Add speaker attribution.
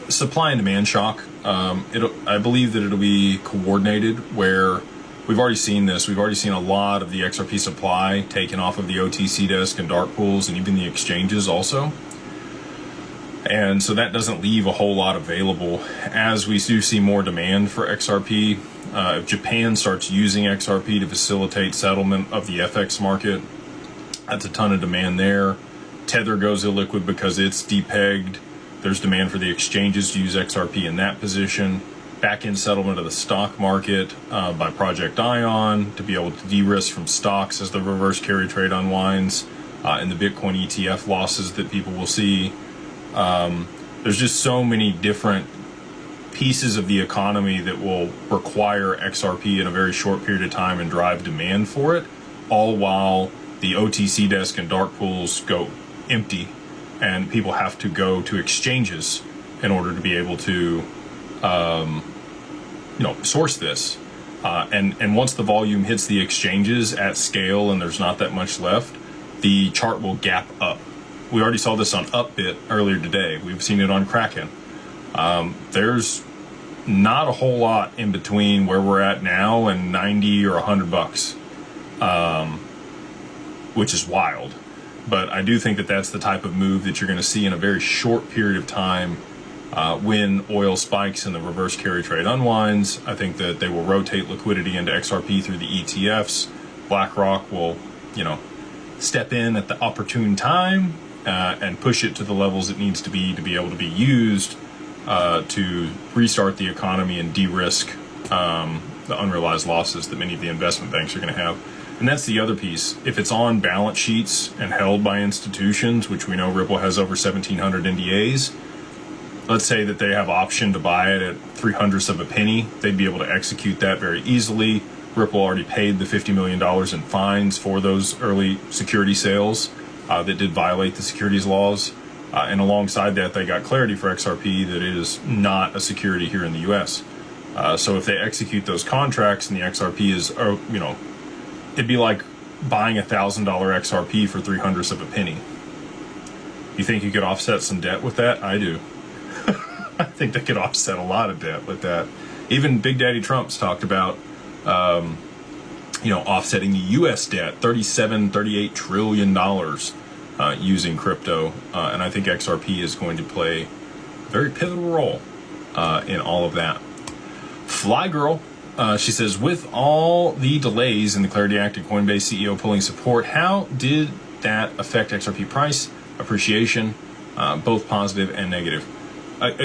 Speaker 1: supply and demand shock. I believe that it'll be coordinated where we've already seen this. We've already seen a lot of the XRP supply taken off of the OTC desk and dark pools and even the exchanges also. And so that doesn't leave a whole lot available. As we do see more demand for XRP, if Japan starts using XRP to facilitate settlement of the FX market, that's a ton of demand there. Tether goes illiquid because it's depegged. There's demand for the exchanges to use XRP in that position. Back-end settlement of the stock market by Project Ion to be able to de-risk from stocks as the reverse carry trade unwinds, and the Bitcoin ETF losses that people will see. There's just so many different pieces of the economy that will require XRP in a very short period of time and drive demand for it, all while the OTC desk and dark pools go empty and people have to go to exchanges in order to be able to source this. And once the volume hits the exchanges at scale and there's not that much left, the chart will gap up. We already saw this on Upbit earlier today. We've seen it on Kraken. There's not a whole lot in between where we're at now and 90 or $100, which is wild. But I do think that that's the type of move that you're going to see in a very short period of time when oil spikes and the reverse carry trade unwinds. I think that they will rotate liquidity into XRP through the ETFs. BlackRock will, step in at the opportune time and push it to the levels it needs to be able to be used to restart the economy and de-risk the unrealized losses that many of the investment banks are going to have. And that's the other piece. If it's on balance sheets and held by institutions, which we know Ripple has over 1,700 NDAs, let's say that they have option to buy it at 0.03 of a penny, they'd be able to execute that very easily. Ripple already paid the $50 million in fines for those early security sales that did violate the securities laws. And alongside that, they got clarity for XRP that it is not a security here in the US. So if they execute those contracts and the XRP is, it'd be like buying $1,000 XRP for 0.03 of a penny. You think you could offset some debt with that? I do. I think they could offset a lot of debt with that. Even Big Daddy Trump's talked about, offsetting the U.S. debt, $38 trillion using crypto. And I think XRP is going to play a very pivotal role in all of that. Fly Girl, she says, with all the delays in the Clarity Act and Coinbase CEO pulling support, how did that affect XRP price appreciation, both positive and negative?